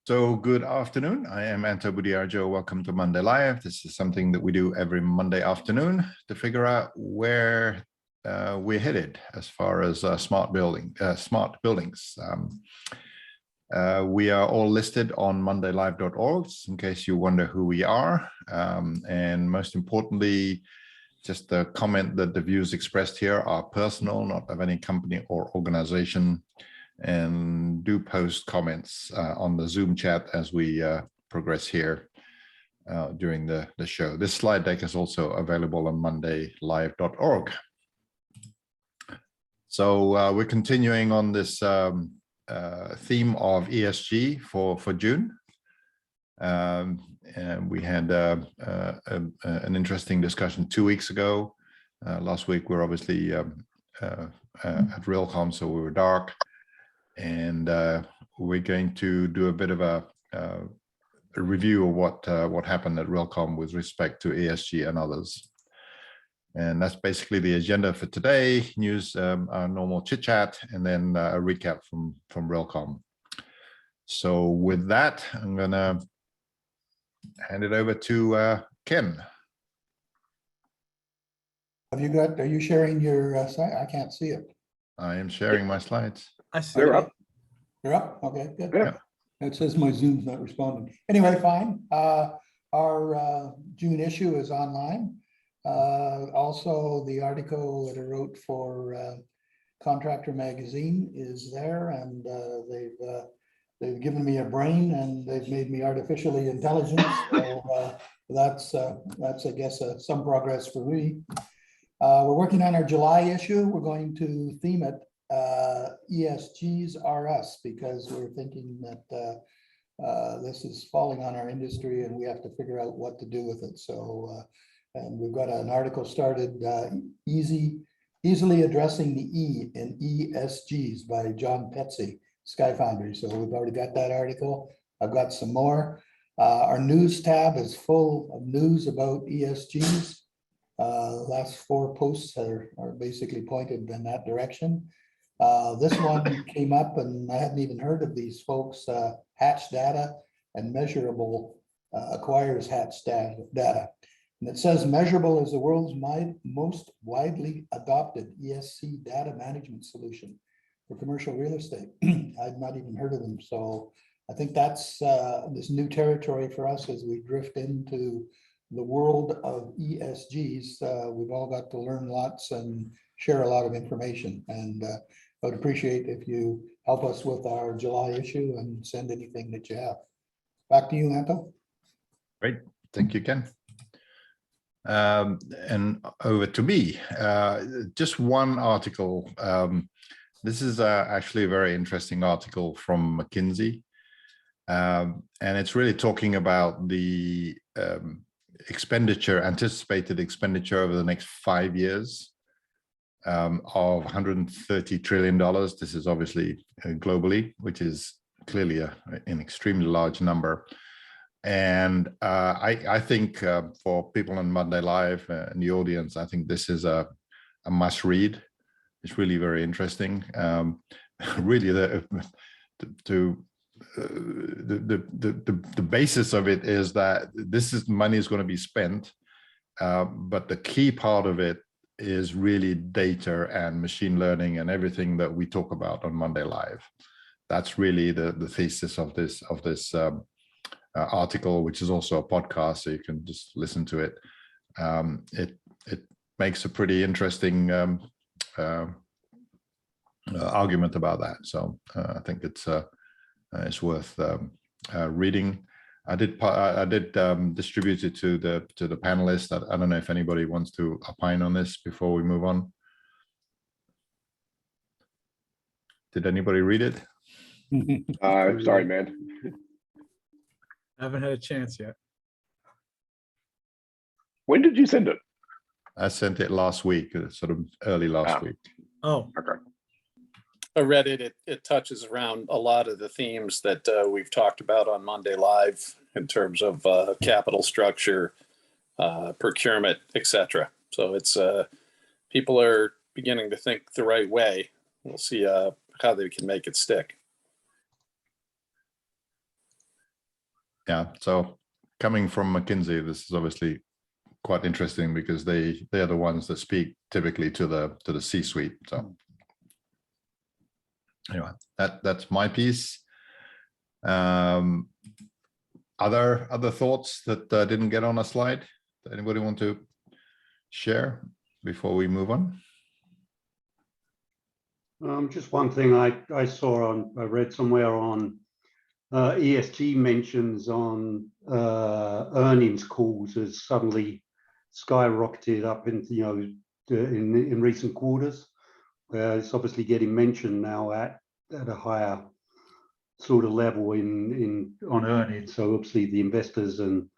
So good afternoon. I am Anto Budiarjo. Welcome to Monday Live. This is something that we do every Monday afternoon to figure out where we're headed as far as smart buildings. We are all listed on mondaylive.org in case you wonder who we are. And most importantly, just a comment that the views expressed here are personal, not of any company or organization. And do post comments on the Zoom chat as we progress here during the show. This slide deck is also available on mondaylive.org. So we're continuing on this theme of ESG for June. And we had an interesting discussion 2 weeks ago. Last week we were obviously at Realcomm, so we were dark. And we're going to do a bit of a review of what happened at Realcomm with respect to ESG and others. And that's basically the agenda for today. News, our normal chit chat, and then a recap from Realcomm. So with that, I'm gonna hand it over to Ken. Are you sharing your site? I can't see it. I am sharing my slides. I see. Okay. You're up. You're up? Okay, good. Yeah. It says my Zoom's not responding. Anyway, fine. Our June issue is online. Also, the article that I wrote for Contractor Magazine is there, and they've given me a brain and they've made me artificially intelligent. So that's I guess some progress for me. We're working on our July issue. We're going to theme it ESGs are us, because we're thinking that this is falling on our industry and we have to figure out what to do with it. So, and we've got an article started, easily addressing the E in ESGs by John Petsy, Sky Foundry. So we've already got that article. I've got some more. Our news tab is full of news about ESGs. Last 4 posts are basically pointed in that direction. This one came up and I hadn't even heard of these folks. Hatch Data and Measurable acquires Hatch Data. And it says Measurable is the world's most widely adopted ESG data management solution for commercial real estate. I'd not even heard of them. So I think that's this new territory for us as we drift into the world of ESGs. We've all got to learn lots and share a lot of information. And I would appreciate if you help us with our July issue and send anything that you have. Back to you, Anto. Great, thank you, Ken. And over to me. Just one article. This is actually a very interesting article from McKinsey. And it's really talking about the anticipated expenditure over the next 5 years of $130 trillion. This is obviously globally, which is clearly an extremely large number. And I think for people on Monday Live and the audience, I think this is a must read. It's really very interesting. Really, the basis of it is that money is going to be spent, but the key part of it is really data and machine learning and everything that we talk about on Monday Live. That's really the thesis of this article, which is also a podcast, so you can just listen to it. It makes a pretty interesting argument about that. So I think it's worth reading. I did distribute it to the panelists. I don't know if anybody wants to opine on this before we move on. Did anybody read it? Sorry, man. I haven't had a chance yet. When did you send it? I sent it last week, sort of early last week. Oh, Okay. I read it. It touches around a lot of the themes that we've talked about on Monday Live in terms of capital structure, procurement, etc. So it's people are beginning to think the right way. We'll see how they can make it stick. yeah, so coming from McKinsey, this is obviously quite interesting because they are the ones that speak typically to the C-suite. So anyway, that's my piece. Other thoughts that didn't get on a slide that anybody want to share before we move on? Just one thing I read somewhere on ESG mentions on earnings calls has suddenly skyrocketed up into, you know, in recent quarters. It's obviously getting mentioned now at a higher sort of level on earnings. So obviously the investors and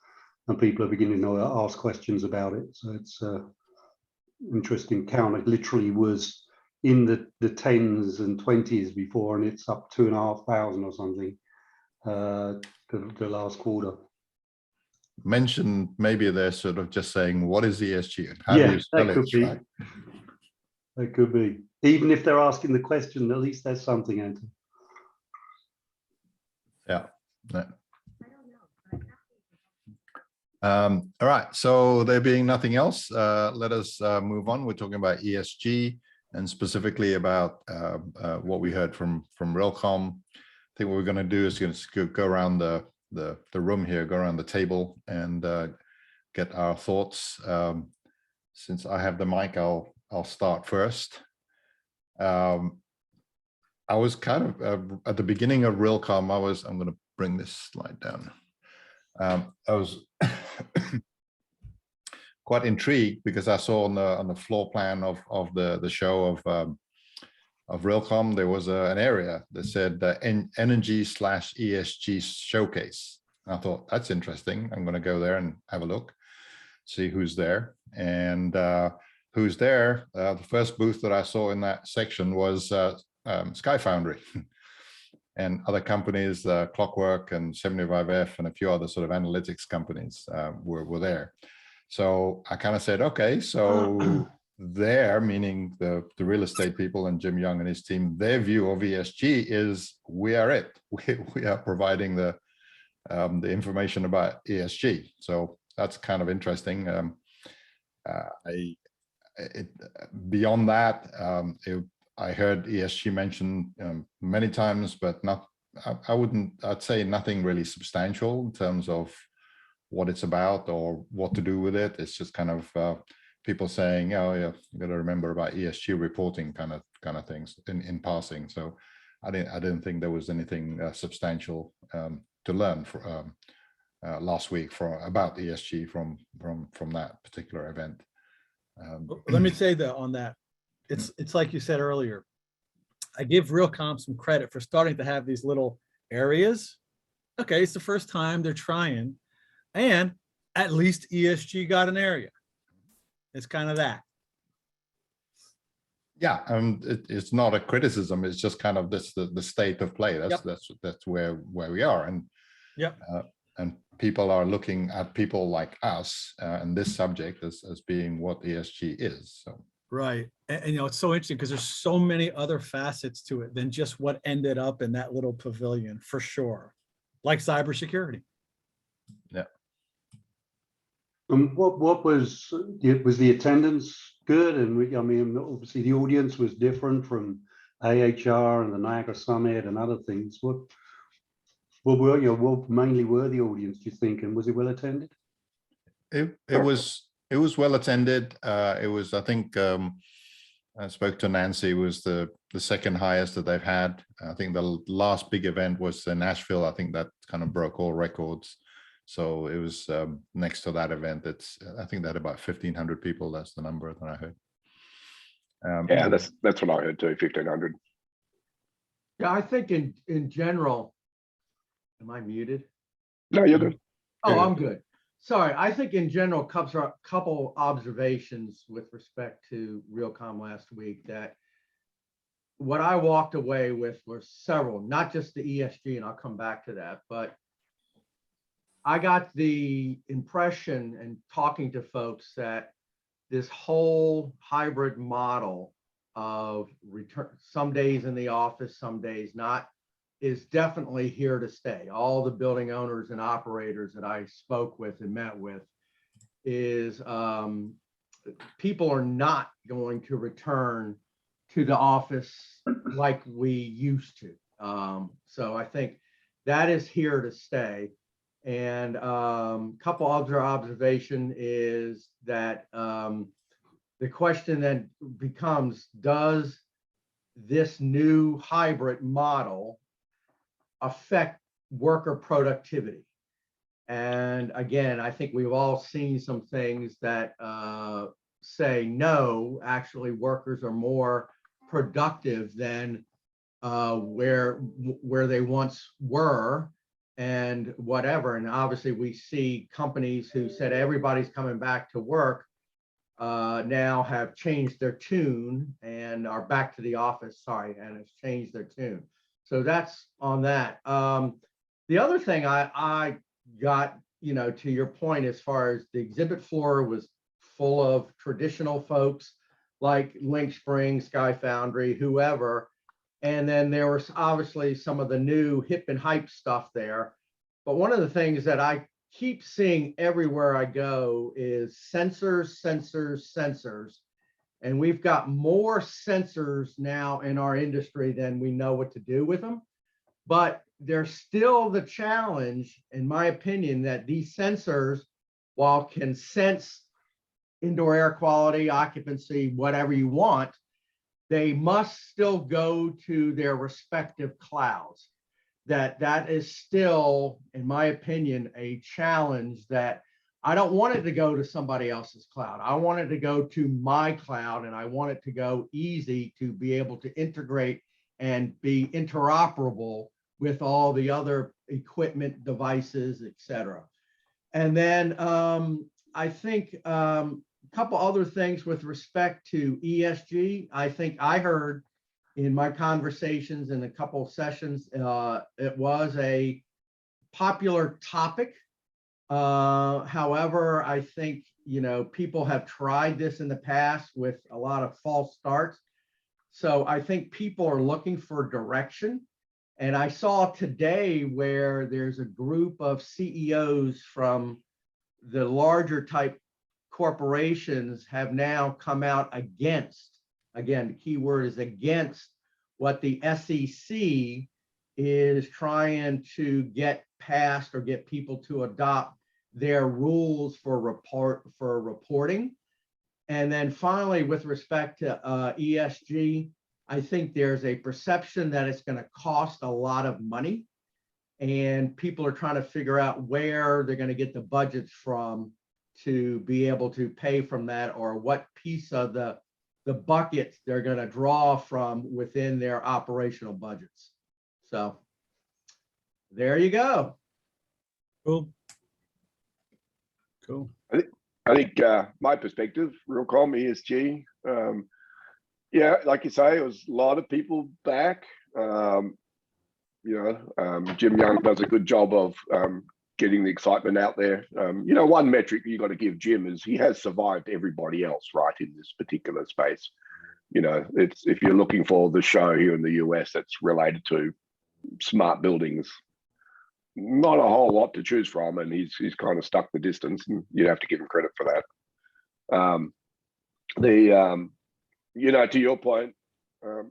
people are beginning to ask questions about it. So it's interesting count. It literally was in the tens and 20s before, and it's up 2,500 or something the last quarter. Mentioned maybe they're sort of just saying, what is ESG and how Yeah, do you spell that could it? be. Right? That could be. Even if they're asking the question, at least there's something, Anton. Yeah. All right, so there being nothing else, let us move on. We're talking about ESG and specifically about what we heard from Realcomm. I think what we're going to do is going to go around the room here, go around the table, and get our thoughts. Since I have the mic, I'll start first. I was kind of at the beginning of Realcomm. I'm going to bring this slide down. I was quite intrigued because I saw on the floor plan of the show of Realcomm, there was an area that said energy/ESG showcase. And I thought, that's interesting. I'm going to go there and have a look, see who's there. And who's there, the first booth that I saw in that section was Sky Foundry. And other companies, Clockwork and 75F and a few other sort of analytics companies were there. So I kind of said, okay, so there, meaning the real estate people and Jim Young and his team, their view of ESG is we are it. We are providing the information about ESG. So that's kind of interesting. Beyond that, I heard ESG mentioned many times, but I'd say nothing really substantial in terms of what it's about or what to do with it. It's just kind of people saying, oh yeah, you got to remember about ESG reporting kind of things in passing. So I didn't think there was anything substantial to learn last week about ESG from that particular event. Let me say that on that, it's like you said earlier, I give Realcomm some credit for starting to have these little areas. Okay, it's the first time they're trying, and at least ESG got an area. It's kind of that. Yeah, it's not a criticism. It's just kind of the state of play. That's where we are, and and people are looking at people like us and this subject as being what ESG is. So right, and you know, it's so interesting because there's so many other facets to it than just what ended up in that little pavilion, for sure, like cybersecurity. Yeah. What was the attendance good? And I mean, obviously the audience was different from AHR and the Niagara Summit and other things. What mainly were the audience, do you think, and was it well attended? It was well attended. It was, I think, I spoke to Nancy, it was the second highest that they've had. I think the last big event was in Nashville. I think that kind of broke all records. So it was next to that event. I think that about 1,500 people. That's the number that I heard. Yeah, that's what I heard too, 1,500. Yeah, I think in general, am I muted? No, you're good. Oh, I'm good. Sorry, I think in general, couple observations with respect to Realcomm last week, that what I walked away with were several, not just the ESG, and I'll come back to that, but I got the impression and talking to folks that this whole hybrid model of return, some days in the office, some days not, is definitely here to stay. All the building owners and operators that I spoke with and met with is people are not going to return to the office like we used to. So I think that is here to stay. And couple other observation is that the question then becomes, does this new hybrid model affect worker productivity? And again, I think we've all seen some things that say no, actually workers are more productive than where they once were and whatever. And obviously we see companies who said everybody's coming back to work now have changed their tune and are back to the office, and has changed their tune. So that's on that. The other thing I got, to your point, as far as the exhibit floor was full of traditional folks like Link Spring, Sky Foundry, whoever. And then there was obviously some of the new hip and hype stuff there. But one of the things that I keep seeing everywhere I go is sensors, sensors, sensors. And we've got more sensors now in our industry than we know what to do with them. But there's still the challenge, in my opinion, that these sensors, while can sense indoor air quality, occupancy, whatever you want, they must still go to their respective clouds. That is still, in my opinion, a challenge that I don't want it to go to somebody else's cloud. I want it to go to my cloud, and I want it to go easy to be able to integrate and be interoperable with all the other equipment, devices, etc. And then I think a couple other things with respect to ESG. I think I heard in my conversations in a couple of sessions, it was a popular topic. However, I think, people have tried this in the past with a lot of false starts. So I think people are looking for direction. And I saw today where there's a group of CEOs from the larger type corporations have now come out against, again, the key word is against, what the SEC is trying to get passed or get people to adopt their rules for reporting. And then finally, with respect to ESG, I think there's a perception that it's going to cost a lot of money, and people are trying to figure out where they're going to get the budgets from to be able to pay from that, or what piece of the buckets they're going to draw from within their operational budgets. So there you go. Cool. Cool. I think my perspective, Realcomm, ESG, yeah, like you say, it was a lot of people back. Jim Young does a good job of getting the excitement out there. One metric you got to give Jim is he has survived everybody else, right, in this particular space. It's, if you're looking for the show here in the US that's related to smart buildings, not a whole lot to choose from, and he's kind of stuck the distance, and you have to give him credit for that. To your point,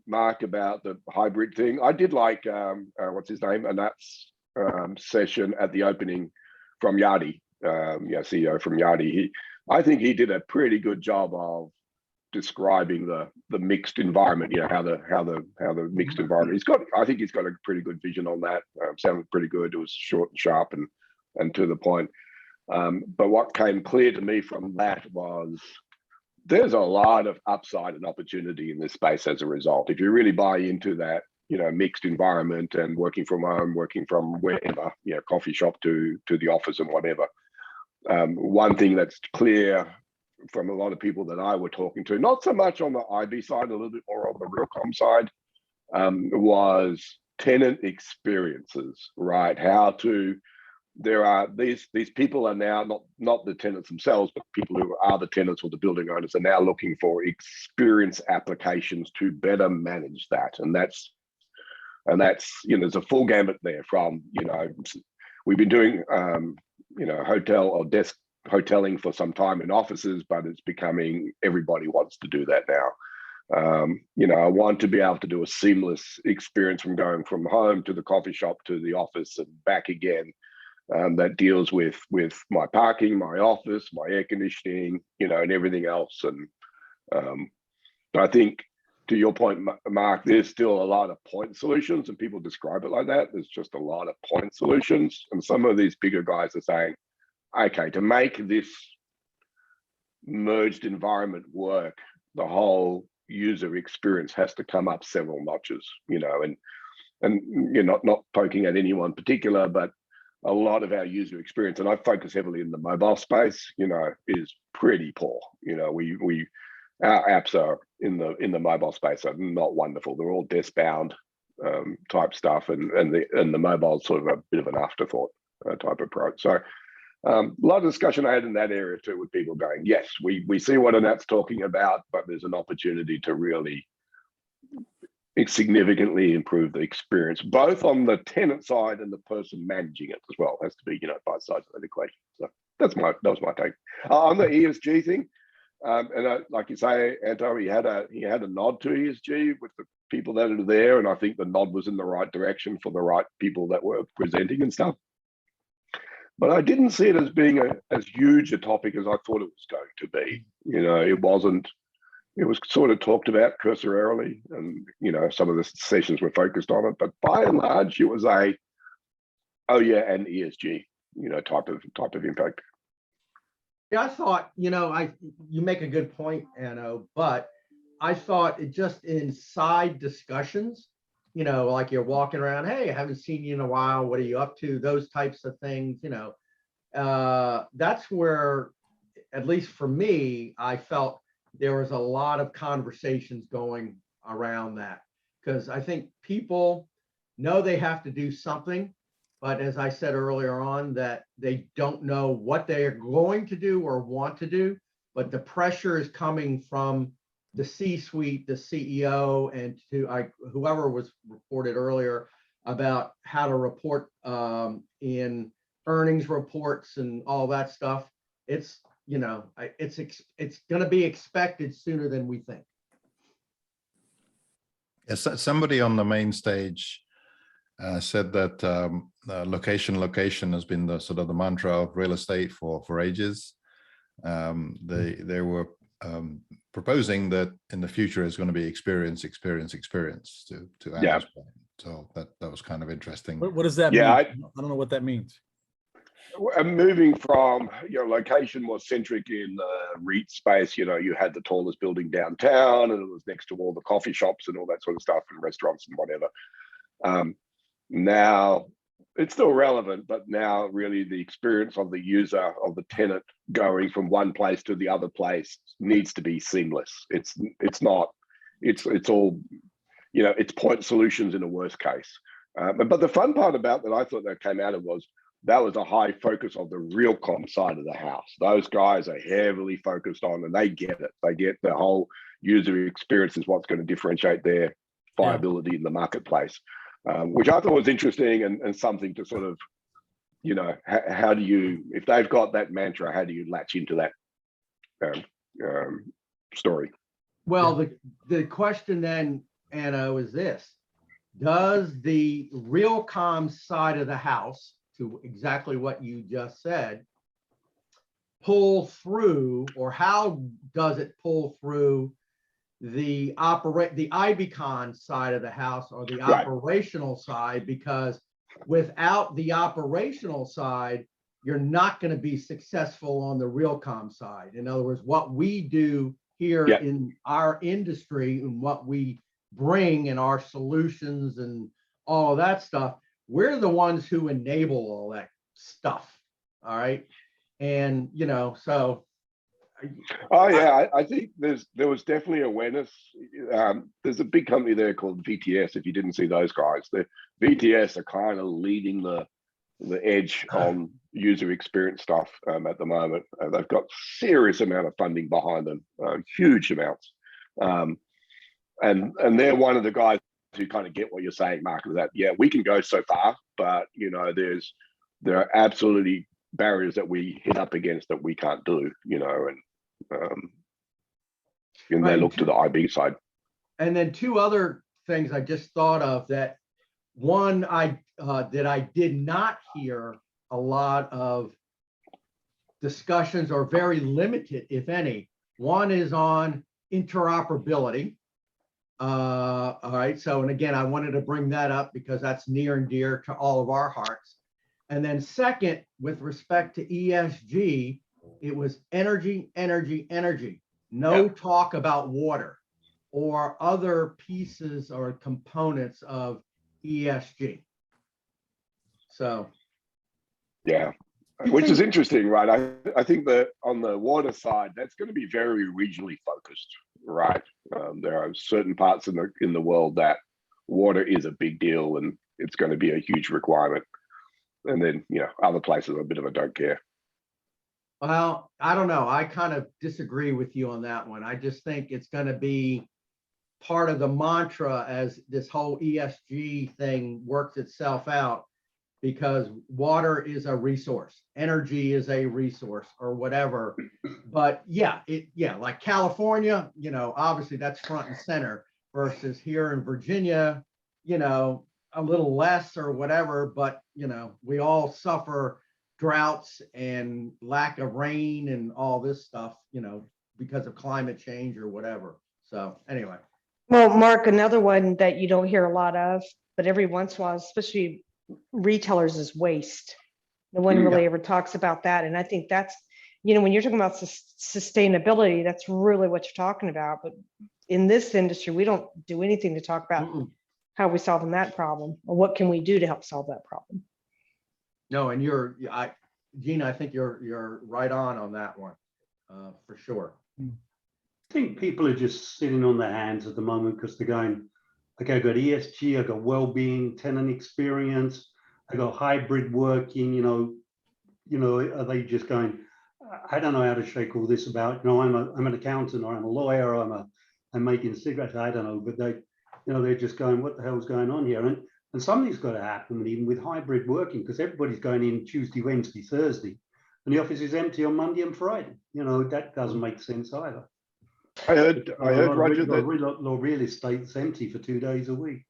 Mark, about the hybrid thing, I did like what's his name, Anat's session at the opening from Yardi, CEO from Yardi. I think he did a pretty good job of describing the mixed environment. How the mixed environment. I think he's got a pretty good vision on that. Sounded pretty good. It was short and sharp and to the point. But what came clear to me from that was there's a lot of upside and opportunity in this space as a result. If you really buy into that, mixed environment and working from home, working from wherever, coffee shop to the office and whatever. One thing that's clear from a lot of people that I were talking to, not so much on the IB side, a little bit more on the Realcomm side, was tenant experiences, right? There are these people are now not the tenants themselves, but people who are the tenants or the building owners are now looking for experience applications to better manage that. And that's And that's, there's a full gambit there from, we've been doing, hotel or desk hoteling for some time in offices, but it's becoming, everybody wants to do that now. I want to be able to do a seamless experience from going from home to the coffee shop to the office and back again. That deals with my parking, my office, my air conditioning, and everything else. And I think, to your point, Mark, there's still a lot of point solutions, and people describe it like that. There's just a lot of point solutions, and some of these bigger guys are saying, okay, to make this merged environment work, the whole user experience has to come up several notches, and you're not poking at any one particular, but a lot of our user experience, and I focus heavily in the mobile space, is pretty poor. Our apps are in the mobile space are not wonderful. They're all desk bound type stuff, and the mobile is sort of a bit of an afterthought type approach. So a lot of discussion I had in that area too, with people going, yes, we see what Annette's talking about, but there's an opportunity to really significantly improve the experience, both on the tenant side and the person managing it as well. It has to be, both sides of the equation. So that was my take on the ESG thing. And like you say, Anto, he had a nod to ESG with the people that are there, and I think the nod was in the right direction for the right people that were presenting and stuff. But I didn't see it as being as huge a topic as I thought it was going to be. It wasn't. It was sort of talked about cursorily, and some of the sessions were focused on it. But by and large, it was and ESG, type of impact. Yeah, I thought, you make a good point, Anno, but I thought it just in side discussions, like you're walking around, hey, I haven't seen you in a while. What are you up to? Those types of things, that's where, at least for me, I felt there was a lot of conversations going around that, because I think people know they have to do something, but as I said earlier on, that they don't know what they are going to do or want to do, but the pressure is coming from the C-suite, the CEO, and to whoever was reported earlier about how to report in earnings reports and all that stuff. It's it's going to be expected sooner than we think. Yes, somebody on the main stage said that location has been the sort of the mantra of real estate for ages. They were proposing that in the future is going to be experience to Anna's point. So that was kind of interesting. What does that mean? I don't know what that means. I'm moving from location more centric in the REIT space. You had the tallest building downtown, and it was next to all the coffee shops and all that sort of stuff, and restaurants and whatever. Now it's still relevant, but now really the experience of the user, of the tenant going from one place to the other place needs to be seamless. It's all it's point solutions in a worst case. But the fun part about that I thought that came out of was that was a high focus of the Realcomm side of the house. Those guys are heavily focused on, and they get it. They get the whole user experience is what's going to differentiate their viability in the marketplace, which I thought was interesting and something to sort of, how do you, if they've got that mantra, how do you latch into that story? Well, the question then, Anna, is this: does the Realcomm side of the house, to exactly what you just said, pull through, or how does it pull through the IBCon side of the house, or the operational side? Because without the operational side, you're not going to be successful on the Realcomm side. In other words, what we do here in our industry and what we bring in our solutions and all of that stuff, we're the ones who enable all that stuff. All right. And, so. Oh, yeah. I think there was definitely awareness. There's a big company there called VTS. If you didn't see those guys, the VTS are kind of leading the edge on user experience stuff at the moment. They've got serious amount of funding behind them, huge amounts. And they're one of the guys to kind of get what you're saying, Mark, is that, yeah, we can go so far, but, you know, there are absolutely barriers that we hit up against that we can't do, you know, and they Right. look to the IB side. And then two other things I just thought of that one that I did not hear a lot of discussions or very limited, if any. One is on interoperability. All right. So, and again, I wanted to bring that up because that's near and dear to all of our hearts. And then second, with respect to ESG, it was energy, energy, energy. No talk about water or other pieces or components of ESG. So, yeah, which is interesting, right? I think that on the water side, that's going to be very regionally focused, right? There are certain parts in the world that water is a big deal and it's going to be a huge requirement. And then, you know, other places are a bit of a don't care. well, I don't know. I kind of disagree with you on that one. I just think it's going to be part of the mantra as this whole ESG thing works itself out, because water is a resource, energy is a resource, or whatever. But yeah, like California, you know, obviously that's front and center, versus here in Virginia, you know, a little less or whatever, but you know, we all suffer droughts and lack of rain and all this stuff, you know, because of climate change or whatever. So anyway. Well, Mark, another one that you don't hear a lot of, but every once in a while, especially retailers, is waste. No one really ever talks about that. And I think that's, you know, when you're talking about sustainability, that's really what you're talking about. But in this industry, we don't do anything to talk about how we're solving that problem, or what can we do to help solve that problem. No, and Gina, I think you're right on that one, for sure. I think people are just sitting on their hands at the moment because they're going, okay, I've got ESG, I've got well-being, tenant experience, I got hybrid working, you know, are they just going, I don't know how to shake all this about, you know, I'm an accountant, or I'm a lawyer, or I'm making cigarettes, I don't know, but they, you know, they're just going, what the hell's going on here? And something's got to happen, even with hybrid working, because everybody's going in Tuesday, Wednesday, Thursday, and the office is empty on Monday and Friday. You know, that doesn't make sense either. I heard Roger, that real estate's empty for 2 days a week.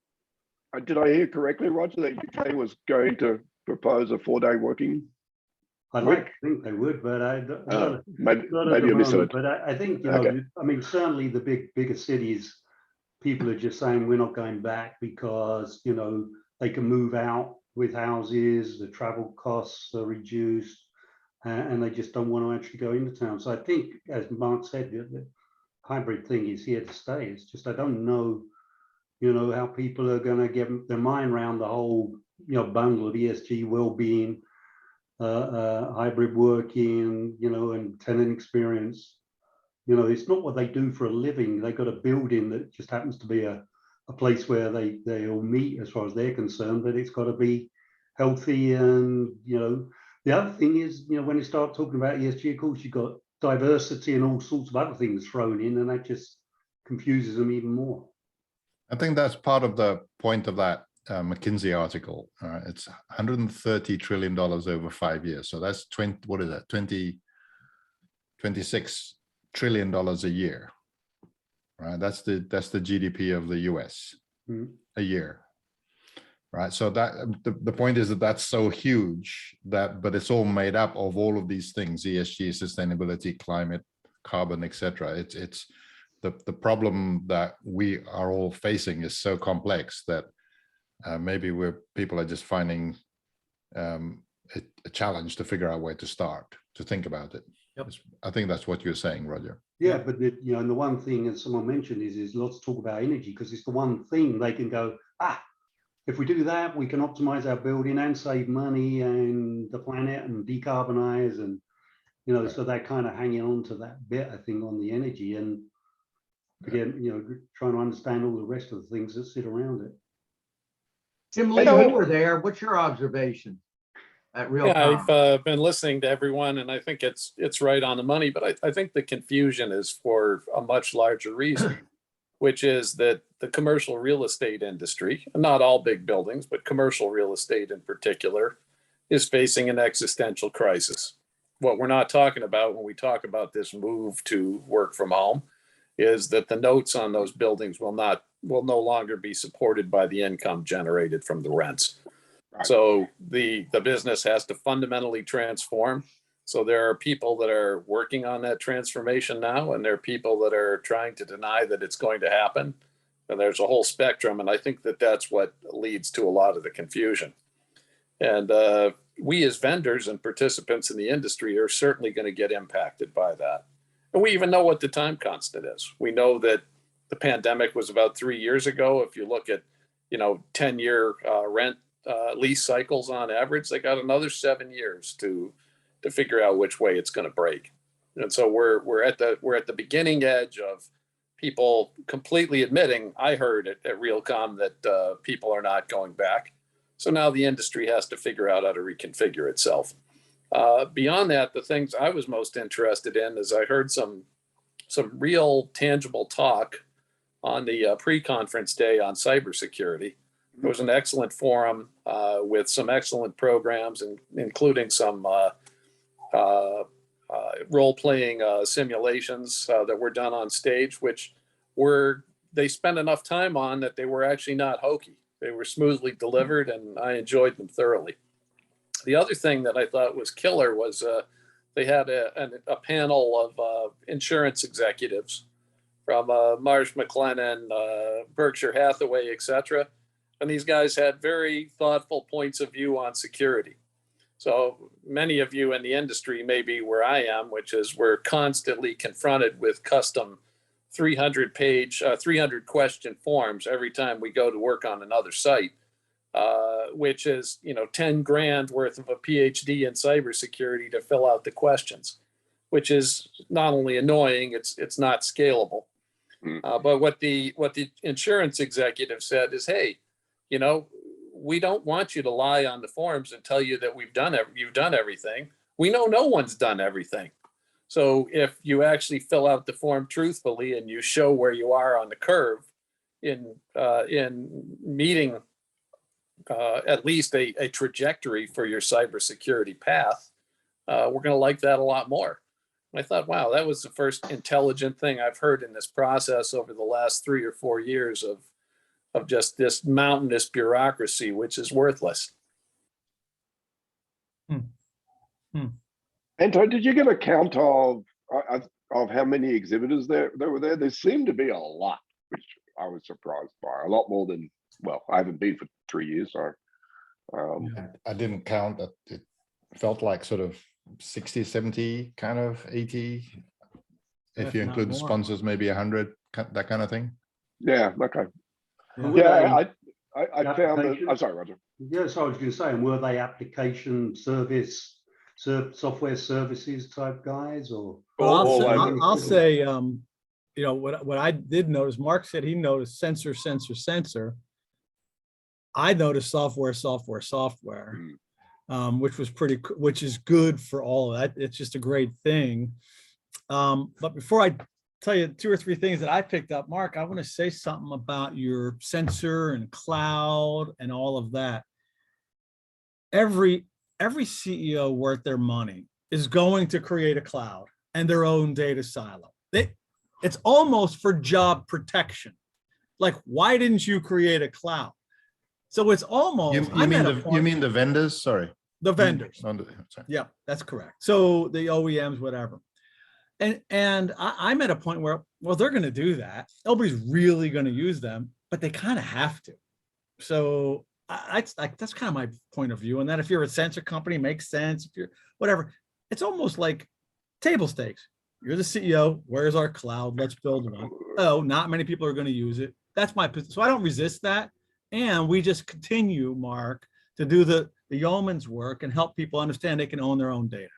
did I hear correctly, Roger, that UK was going to propose a 4-day working? I'd like to think they would, but maybe I misheard. But I think, you know, Okay. I mean, certainly the bigger cities, people are just saying we're not going back because, you know, they can move out with houses, the travel costs are reduced, and they just don't want to actually go into town. So I think, as Mark said, the hybrid thing is here to stay. It's just, I don't know, you know, how people are going to get their mind around the whole, you know, bundle of ESG, well-being, hybrid working, you know, and tenant experience. You know, it's not what they do for a living. They've got a building that just happens to be a place where they all meet, as far as they're concerned, but it's got to be healthy. And, you know, the other thing is, you know, when you start talking about ESG, of course, you've got diversity and all sorts of other things thrown in, and that just confuses them even more. I think that's part of the point of that McKinsey article. It's $130 trillion over 5 years. So that's 26 trillion dollars a year, right? That's the GDP of the US a year, right? So that the point is that that's so huge but it's all made up of all of these things: ESG, sustainability, climate, carbon, etc. It's the problem that we are all facing is so complex that maybe people are just finding a challenge to figure out where to start to think about it. Yep. I think that's what you're saying, Roger. Yeah, but you know, and the one thing, as someone mentioned, is let's talk about energy, because it's the one thing they can go, if we do that, we can optimize our building and save money and the planet and decarbonize, and you know, right. So they're kind of hanging on to that bit, I think, on the energy, and again, you know, trying to understand all the rest of the things that sit around it. Jim Lee, you were there. What's your observation at Realcomm? Yeah, I've been listening to everyone, and I think it's right on the money. But I think the confusion is for a much larger reason, which is that the commercial real estate industry, not all big buildings, but commercial real estate in particular, is facing an existential crisis. What we're not talking about when we talk about this move to work from home is that the notes on those buildings will no longer be supported by the income generated from the rents. Right. So the business has to fundamentally transform. So there are people that are working on that transformation now, and there are people that are trying to deny that it's going to happen. And there's a whole spectrum, and I think that that's what leads to a lot of the confusion. And we as vendors and participants in the industry are certainly going to get impacted by that. And we even know what the time constant is. We know that the pandemic was about 3 years ago. If you look at, 10-year rent lease cycles on average, they got another 7 years to figure out which way it's going to break. And so we're at the beginning edge of people completely admitting. I heard at Realcomm that people are not going back. So now the industry has to figure out how to reconfigure itself. Beyond that, the things I was most interested in is I heard some real tangible talk on the pre-conference day on cybersecurity. It was an excellent forum with some excellent programs, including some role-playing simulations that were done on stage, which they spent enough time on that they were actually not hokey. They were smoothly delivered, and I enjoyed them thoroughly. The other thing that I thought was killer was they had a panel of insurance executives from Marsh McLennan, Berkshire Hathaway, et cetera. And these guys had very thoughtful points of view on security. So many of you in the industry may be where I am, which is we're constantly confronted with custom 300 question forms every time we go to work on another site. Which is, 10 grand worth of a PhD in cybersecurity to fill out the questions, which is not only annoying, it's not scalable. But what the insurance executive said is, hey, we don't want you to lie on the forms and tell you that you've done everything. We know no one's done everything. So if you actually fill out the form truthfully and you show where you are on the curve in meeting at least a trajectory for your cybersecurity path, we're going to like that a lot more. And I thought, wow, that was the first intelligent thing I've heard in this process over the last 3 or 4 years of just this mountainous bureaucracy, which is worthless. Anto, did you get a count of how many exhibitors there were there? There seemed to be a lot, which I was surprised by. A lot more than, well, I haven't been for 3 years, so. I didn't count. It felt like sort of 60, 70, kind of 80. If you include the sponsors, maybe 100, that kind of thing. Yeah, okay. Yeah, I found that. I'm sorry, Roger. Yeah, so I was going to say, and were they application software services type guys, or? Well, I'll say, what I did notice, Mark said he noticed sensor. I noticed software, which is good for all of that. It's just a great thing. But before I tell you 2 or 3 things that I picked up, Mark, I want to say something about your sensor and cloud and all of that. Every CEO worth their money is going to create a cloud and their own data silo. It's almost for job protection. Like, why didn't you create a cloud? So it's almost. You mean the vendors? Sorry. The vendors. Sorry. Yeah, that's correct. So the OEMs, whatever. And I'm at a point where, well, they're going to do that. Nobody's really going to use them, but they kind of have to. So that's kind of my point of view. And that if you're a sensor company, makes sense. If you're whatever, it's almost like table stakes. You're the CEO. Where's our cloud? Let's build one. Oh, not many people are going to use it. That's my position. So I don't resist that. And we just continue, Mark, to do the yeoman's work and help people understand they can own their own data.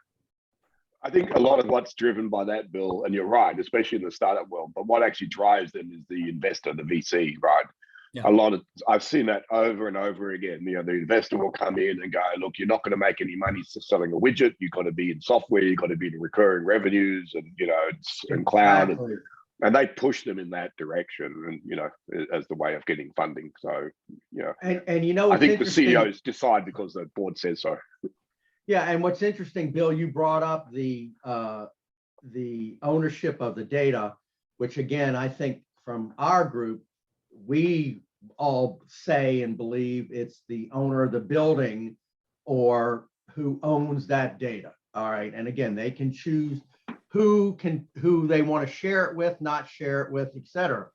I think a lot of what's driven by that, Bill, and you're right, especially in the startup world, but what actually drives them is the investor, the VC, right? Yeah. I've seen that over and over again. The investor will come in and go, look, you're not going to make any money selling a widget. You've got to be in software. You've got to be in recurring revenues and, and cloud. Exactly. and they push them in that direction, and as the way of getting funding. So And I what's think the interesting- CEOs decide because the board says so. Yeah, and what's interesting, Bill, you brought up the ownership of the data, which again, I think from our group, we all say and believe it's the owner of the building or who owns that data. All right. And again, they can choose who they want to share it with, not share it with, et cetera.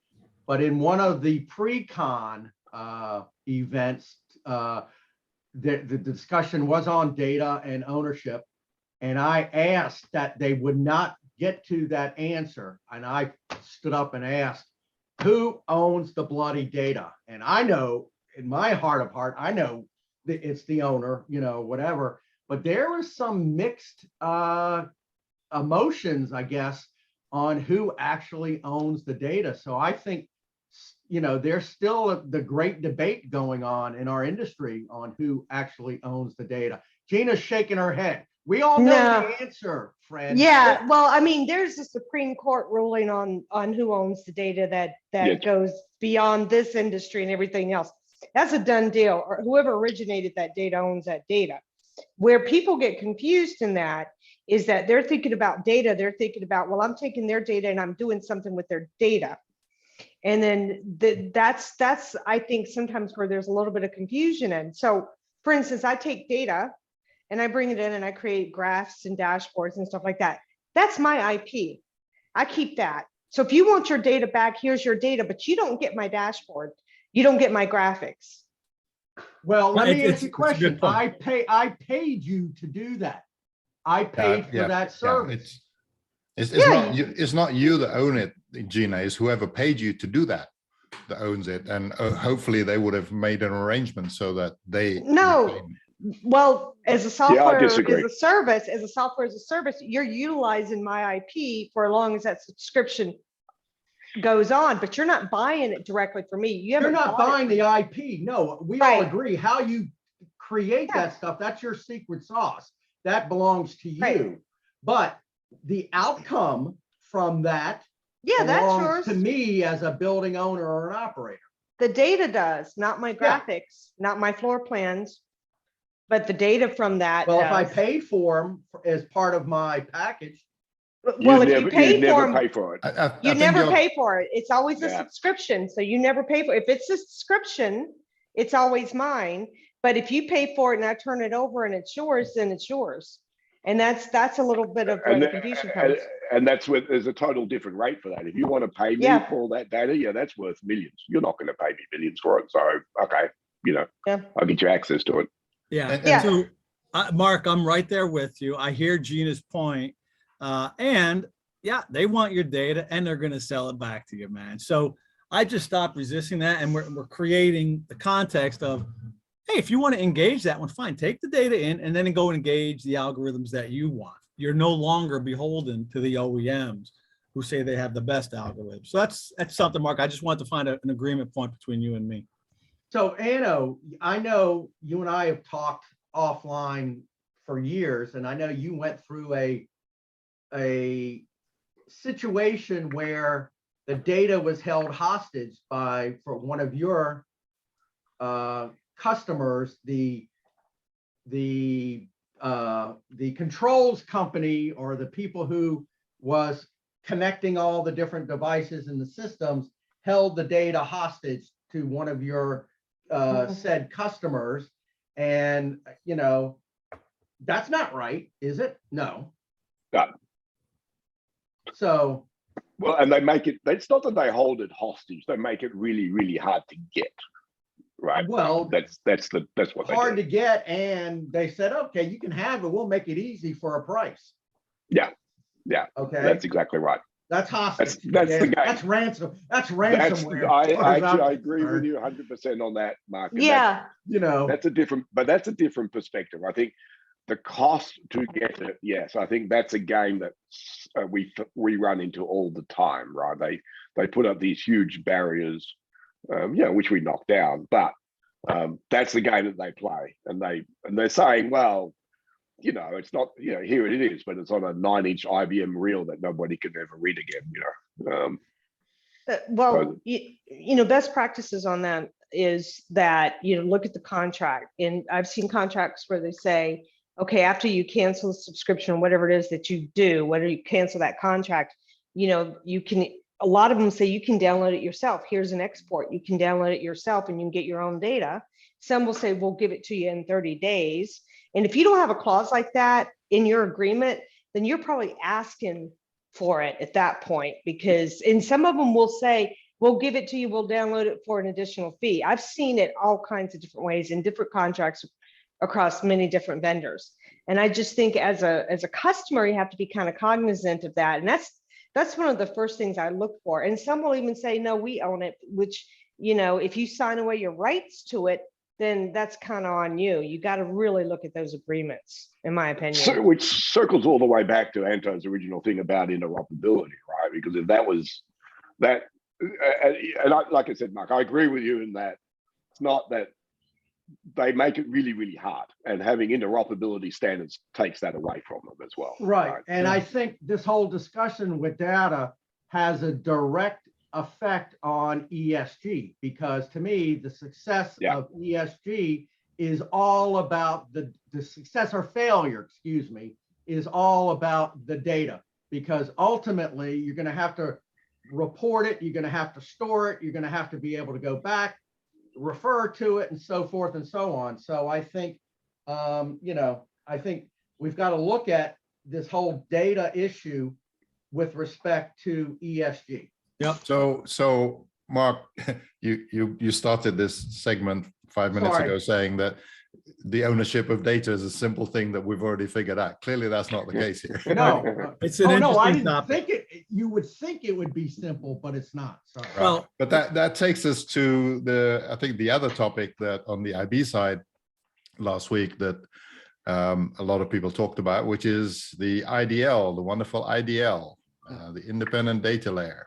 But in one of the pre-con events, the discussion was on data and ownership. And I asked that they would not get to that answer. And I stood up and asked, who owns the bloody data? And I know in my heart of heart, I know that it's the owner, whatever. But there was some mixed emotions, I guess, on who actually owns the data. So I think, there's still the great debate going on in our industry on who actually owns the data. Gina's shaking her head. We all know the answer, Fred. Yeah, well, I mean, there's a Supreme Court ruling on who owns the data that goes beyond this industry and everything else. That's a done deal. Or whoever originated that data owns that data. Where people get confused in that is that they're thinking about data. They're thinking about, well, I'm taking their data and I'm doing something with their data. And then that's I think sometimes where there's a little bit of confusion. And so, for instance, I take data and I bring it in and I create graphs and dashboards and stuff like that. That's my IP. I keep that. So if you want your data back, here's your data, but you don't get my dashboard. You don't get my graphics. Well, let me ask you a It's a question. good point. I paid you to do that. I paid for that service. It's not you that own it, Gina. It's whoever paid you to do that owns it, and hopefully they would have made an arrangement so that they. No. Well, as a software as disagree. a service, you're utilizing my IP for as long as that subscription goes on, but you're not buying it directly from me. You're not buying the IP. No, we all agree. How you create that stuff, that's your secret sauce. That belongs to you. Right. But the outcome from that that's belongs yours. to me as a building owner or an operator. The data does, not my graphics, not my floor plans, but the data from that. Well, if I paid for them as part of my package. Well, if you pay for them, pay for it. you never pay for it. It's always a subscription. So you never pay for it. If it's a subscription, it's always mine. But if you pay for it and I turn it over and it's yours, then it's yours. And that's a little bit of where the confusion comes. And that's where there's a total different rate for that. If you want to pay me for that data, that's worth millions. You're not going to pay me millions for it. So, okay, I'll get you access to it. Yeah. So, Mark, I'm right there with you. I hear Gina's point. And they want your data and they're going to sell it back to you, man. So I just stopped resisting that. And we're creating the context of, hey, if you want to engage that one, fine, take the data in and then go engage the algorithms that you want. You're no longer beholden to the OEMs who say they have the best algorithms. So that's something, Mark. I just wanted to find an agreement point between you and me. So Anno, I know you and I have talked offline for years, and I know you went through a situation where the data was held hostage for one of your customers, the controls company or the people who was connecting all the different devices in the systems held the data hostage to one of your said customers. And, that's not right, is it? No. So. Well, and they make it's not that they hold it hostage. They make it really, really hard to get. Right. Well, that's what hard to get, and they said, okay, you can have it. We'll make it easy for a price. Yeah. Okay. That's exactly right. That's hostage. That's the game. That's ransom. That's ransomware. I agree with you 100% on that, Mark. And that's a different perspective. I think the cost to get it. Yes, I think that's a game that we run into all the time. Right. They put up these huge barriers. Which we knocked down, but that's the game that they play, and they're saying, well, it's not, here it is, but it's on a 9-inch IBM reel that nobody can ever read again. Well, you know, best practices on that is that, you know, look at the contract. And I've seen contracts where they say, okay, after you cancel the subscription, whatever it is that you do, whether you cancel that contract, you know, you can, a lot of them say you can download it yourself. Here's an export. You can download it yourself and you can get your own data. Some will say, we'll give it to you in 30 days. And if you don't have a clause like that in your agreement, then you're probably asking for it at that point, because, and some of them will say, we'll give it to you, we'll download it for an additional fee. I've seen it all kinds of different ways in different contracts across many different vendors. And I just think as a customer, you have to be kind of cognizant of that. And that's one of the first things I look for. And some will even say, no, we own it, which, you know, if you sign away your rights to it, then that's kind of on you. You got to really look at those agreements, in my opinion. So, which circles all the way back to Anto's original thing about interoperability, right? Because if that was that, and like I said, Mark, I agree with you in that it's not that they make it really, really hard, and having interoperability standards takes that away from them as well. Right. And I think this whole discussion with data has a direct effect on ESG, because to me, the success of ESG is all about the success or failure, excuse me, is all about the data, because ultimately you're going to have to report it, you're going to have to store it, you're going to have to be able to go back, refer to it, and so forth and so on. So I think, you know, I think we've got to look at this whole data issue with respect to ESG. Yep. So Mark, you started this segment 5 minutes ago saying that the ownership of data is a simple thing that we've already figured out. Clearly, that's not the case here. No, It's an no, I interesting didn't topic. think it. You would think it would be simple, but it's not. Sorry. Well, But that takes us to I think the other topic that on the IB side last week that a lot of people talked about, which is the IDL, the wonderful IDL, the independent data layer.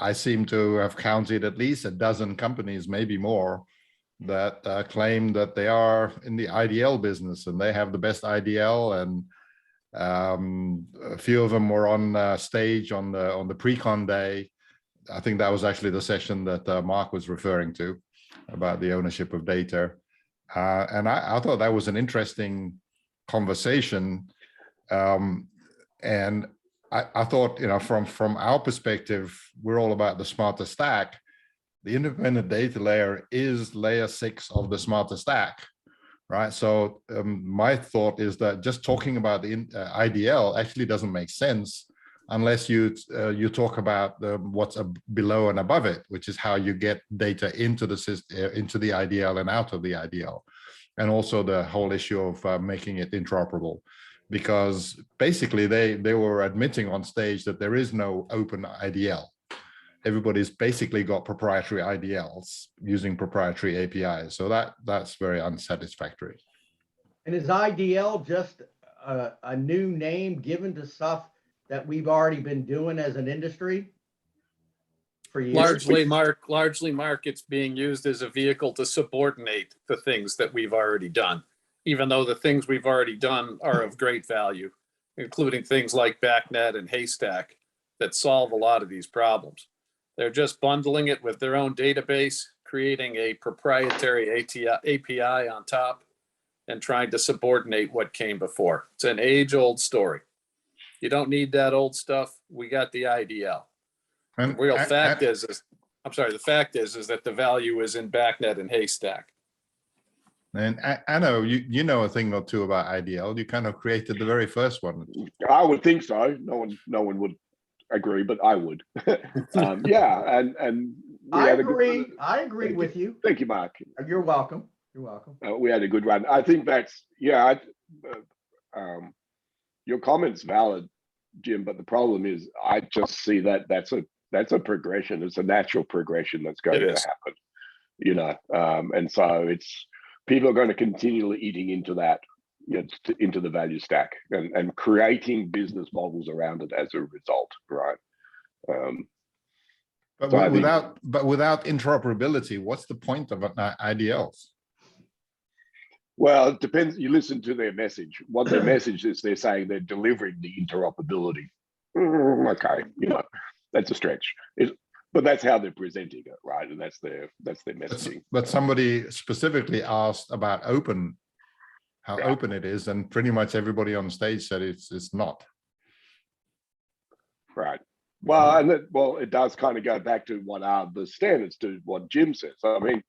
I seem to have counted at least a dozen companies, maybe more, that claim that they are in the IDL business and they have the best IDL. And a few of them were on stage on the pre-con day. I think that was actually the session that Mark was referring to about the ownership of data. And I thought that was an interesting conversation. And I thought, you know, from our perspective, we're all about the smarter stack. The independent data layer is layer 6 of the smarter stack, right? So my thought is that just talking about the IDL actually doesn't make sense unless you talk about what's below and above it, which is how you get data into the system, into the IDL and out of the IDL, and also the whole issue of making it interoperable. Because basically they were admitting on stage that there is no open IDL. Everybody's basically got proprietary IDLs using proprietary APIs. So that's very unsatisfactory. And is IDL just a new name given to stuff that we've already been doing as an industry for years? Largely, Mark, it's being used as a vehicle to subordinate the things that we've already done, even though the things we've already done are of great value, including things like BACnet and Haystack that solve a lot of these problems. They're just bundling it with their own database, creating a proprietary API on top, and trying to subordinate what came before. It's an age-old story. You don't need that old stuff. We got the IDL. And The fact is that the value is in BACnet and Haystack. And I know you know a thing or two about IDL. You kind of created the very first one. I would think so. No one would agree, but I would. Yeah, and I agree with you. Thank you, Mark. You're welcome. You're welcome. We had a good run. I think that's your comment's valid, Jim. But the problem is, I just see that's a progression. It's a natural progression that's going to happen. You know, and so it's people are going to continually eating into that, you know, into the value stack and creating business models around it as a result, right? But without interoperability, what's the point of IDLs? Well, it depends. You listen to their message. What their message is, they're saying they're delivering the interoperability. Okay, you know, that's a stretch. But that's how they're presenting it, right? And that's their messaging. But somebody specifically asked about how open it is, and pretty much everybody on stage said it's not. Right. Well, and it does kind of go back to what are the standards to what Jim says. I mean,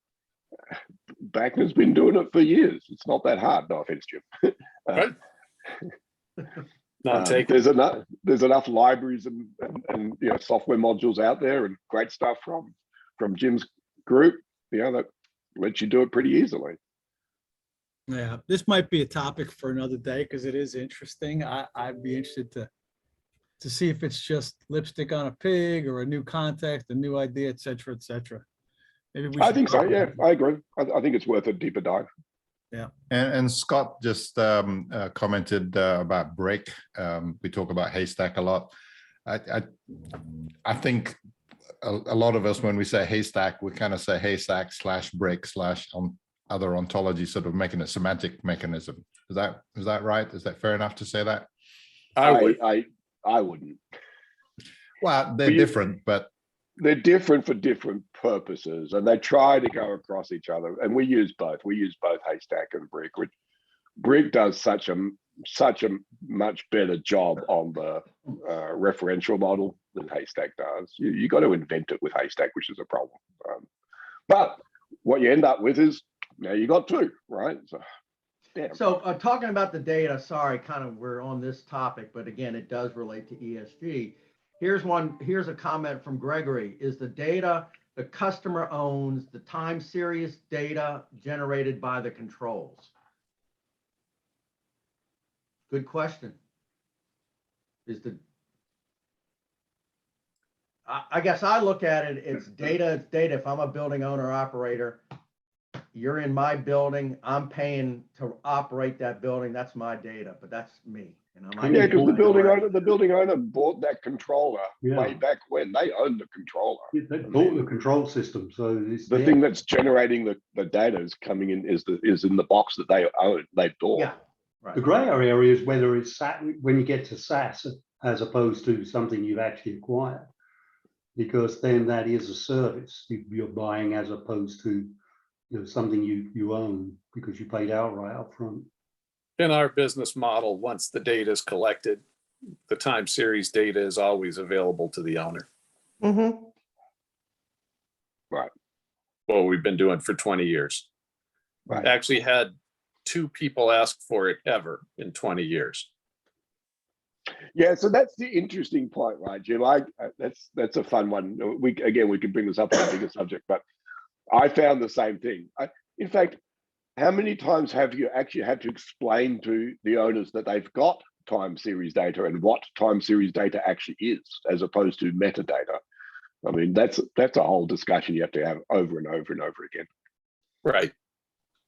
Backner's been doing it for years. It's not that hard. No offense, Jim. Right. There's enough libraries and software modules out there and great stuff from Jim's group, that lets you do it pretty easily. Yeah, this might be a topic for another day because it is interesting. I'd be interested to see if it's just lipstick on a pig or a new context, a new idea, et cetera, et cetera. Maybe we I should think so. talk Yeah, about it. I agree. I think it's worth a deeper dive. Yeah. And Scott just commented about brick. We talk about haystack a lot. I think a lot of us, when we say haystack, we kind of say haystack / brick / other ontology, sort of making a semantic mechanism. Is that right? Is that fair enough to say that? I wouldn't. Well, they're different, but they're different for different purposes, and they try to go across each other. And we use both. We use both haystack and brick, which brick does such a much better job on the referential model than haystack does. You got to invent it with haystack, which is a problem. But what you end up with is now you got two, right? So, yeah. So talking about the data, sorry, kind of we're on this topic, but again, it does relate to ESG. Here's a comment from Gregory. Is the data the customer owns the time series data generated by the controls? Good question. I guess I look at it, it's data. If I'm a building owner operator, you're in my building, I'm paying to operate that building, that's my data, but that's me. Yeah, because the building owner bought that controller way back when. They own the controller. They bought the control system, so the thing that's generating the data is coming in is in the box that they own. They bought. Yeah, right. The grey area is whether it's when you get to SaaS as opposed to something you've actually acquired, because then that is a service you're buying as opposed to something you own because you paid outright up front. In our business model, once the data is collected, the time series data is always available to the owner. Mm-hmm. Right. Well, we've been doing for 20 years. Right. Actually had 2 people ask for it ever in 20 years. Yeah, so that's the interesting point, right, Jim? That's a fun one. We can bring this up on a bigger subject, but I found the same thing. In fact, how many times have you actually had to explain to the owners that they've got time series data and what time series data actually is, as opposed to metadata? I mean, that's a whole discussion you have to have over and over and over again. Right.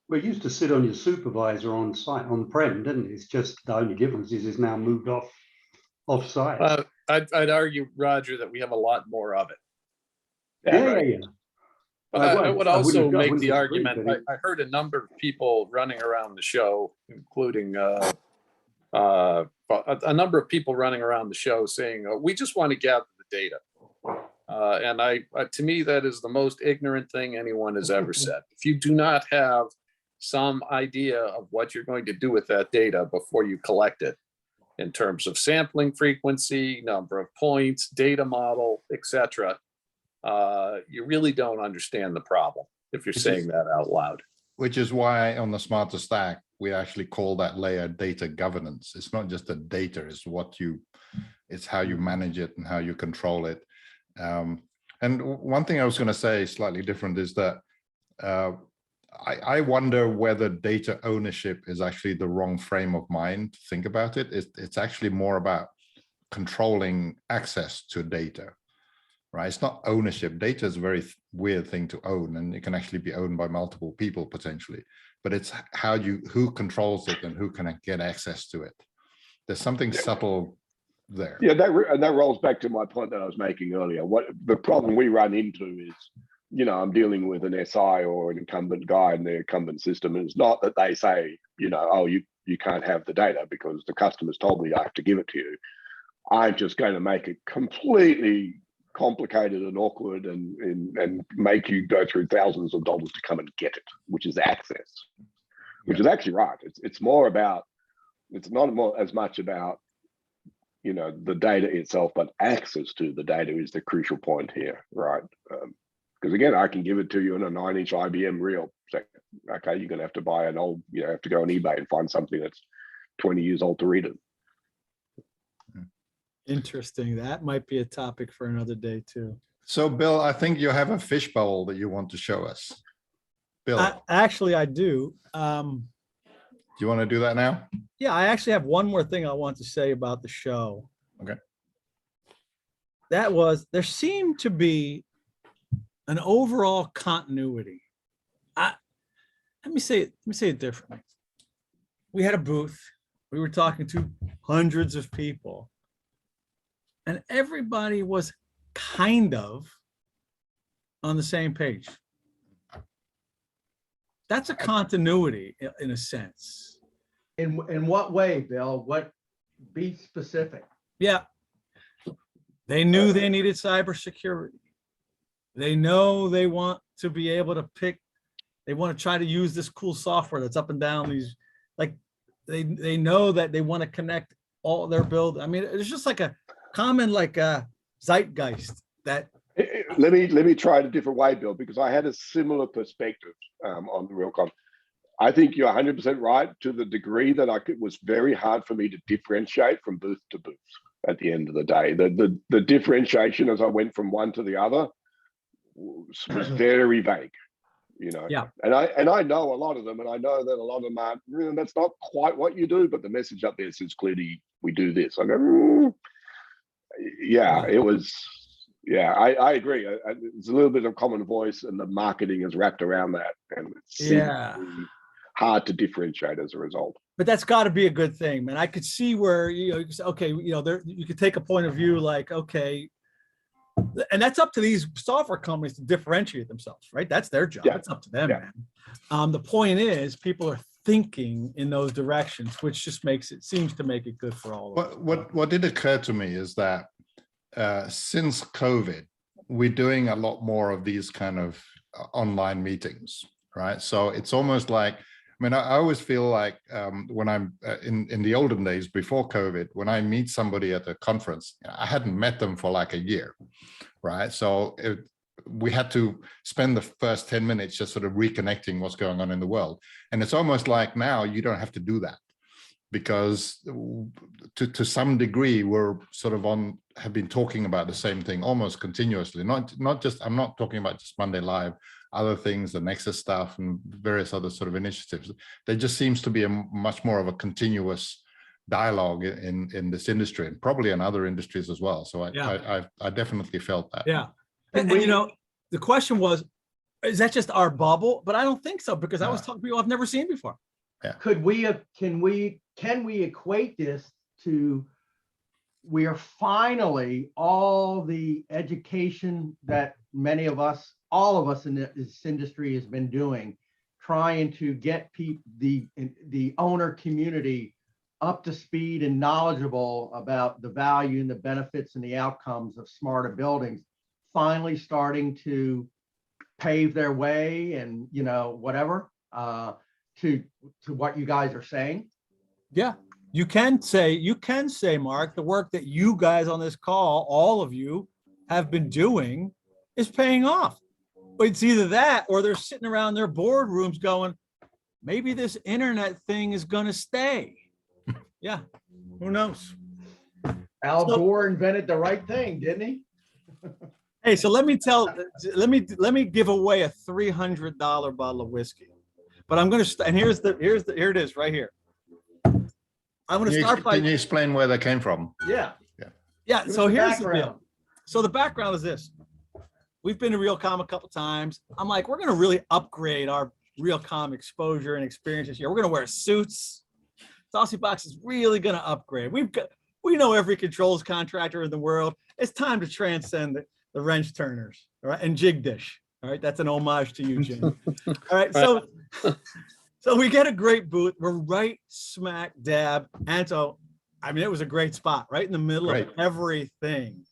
Well, it used to sit on your supervisor on site, on-prem, didn't it? It's just the only difference is it's now moved off-site. I'd argue, Roger, that we have a lot more of it. Yeah. But I would also make the disagree, argument, but I heard a number of people running around the show, including a number of people running around the show saying, we just want to gather the data. And to me, that is the most ignorant thing anyone has ever said. If you do not have some idea of what you're going to do with that data before you collect it, in terms of sampling frequency, number of points, data model, etc., you really don't understand the problem if you're saying that out loud. Which is why on the Smarter Stack, we actually call that layer data governance. It's not just the data, it's how you manage it and how you control it. And one thing I was going to say slightly different is that I wonder whether data ownership is actually the wrong frame of mind to think about it. It's actually more about controlling access to data. Right? It's not ownership. Data is a very weird thing to own, and it can actually be owned by multiple people potentially. But it's who controls it and who can get access to it. There's something subtle there. Yeah, that rolls back to my point that I was making earlier. What the problem we run into is, I'm dealing with an SI or an incumbent guy in their incumbent system, and it's not that they say, oh, you can't have the data because the customer's told me I have to give it to you. I'm just going to make it completely complicated and awkward and make you go through thousands of dollars to come and get it, which is access, which is actually right. It's more about, it's not more as much about, you know, the data itself, but access to the data is the crucial point here, right? Because again, I can give it to you in a 9-inch IBM reel. So, okay, you're going to have to buy an old, you know, have to go on eBay and find something that's 20 years old to read it. Interesting. That might be a topic for another day too. So, Bill, I think you have a fishbowl that you want to show us. Bill, Actually, I do. do you want to do that now? Yeah, I actually have one more thing I want to say about the show. Okay. That was, there seemed to be an overall continuity. Let me say it differently. We had a booth. We were talking to hundreds of people, and everybody was kind of on the same page. That's a continuity in a sense. In what way, Bill? What, be specific. Yeah. They knew they needed cybersecurity. They know they want to be able to pick, they want to try to use this cool software that's up and down these, like they know that they want to connect all their build. I mean, it's just like a common like zeitgeist that. Let me try it a different way, Bill, because I had a similar perspective on the Realcomm. I think you're 100% right to the degree that it was very hard for me to differentiate from booth to booth at the end of the day. The differentiation as I went from one to the other was very vague, you know. Yeah. And I know a lot of them, and I know that a lot of them aren't, that's not quite what you do, but the message up there says clearly we do this. I go, yeah, it was. Yeah, I agree. It's a little bit of common voice, and the marketing is wrapped around that, and it's hard to differentiate as a result. But that's got to be a good thing, man. I could see where you know, okay, you know, there you could take a point of view like, okay, and that's up to these software companies to differentiate themselves, right? That's their job. It's up to them, man. The point is, people are thinking in those directions, which just seems to make it good for all of us. What did occur to me is that since COVID, we're doing a lot more of these kind of online meetings, right? So it's almost like, I mean, I always feel like when I'm in the olden days before COVID, when I meet somebody at a conference, I hadn't met them for like a year, right? So we had to spend the first 10 minutes just sort of reconnecting what's going on in the world. And it's almost like now you don't have to do that, because to some degree we're sort of have been talking about the same thing almost continuously. Not just, I'm not talking about just Monday Live, other things, the Nexus stuff and various other sort of initiatives. There just seems to be a much more of a continuous dialogue in this industry, and probably in other industries as well. So I definitely felt that. Yeah. And you know, the question was, is that just our bubble? But I don't think so, because I was talking to people I've never seen before. Yeah. Can we equate this to, we are finally, all the education that many of us, all of us in this industry has been doing, trying to get the owner community up to speed and knowledgeable about the value and the benefits and the outcomes of smarter buildings, finally starting to pave their way and, you know, whatever, to what you guys are saying? Yeah, you can say, Mark, the work that you guys on this call, all of you have been doing is paying off. But it's either that or they're sitting around their boardrooms going, maybe this internet thing is going to stay. Yeah, who knows? Al Gore invented the right thing, didn't he? Hey, so let me give away a $300 bottle of whiskey. But I'm going to, and here it is right here. I'm going to start by. Can you explain where that came from? Yeah. Yeah. So here's the deal. background. So the background is this. We've been to Realcomm a couple times. I'm like, we're going to really upgrade our Realcomm exposure and experience this year. We're going to wear suits. Saucy Box is really going to upgrade. We know every controls contractor in the world. It's time to transcend the wrench turners, all right, and jig dish. All right, that's an homage to you, Jim. All right, so we get a great booth. We're right smack dab. And so, I mean, it was a great spot, right in the middle of everything.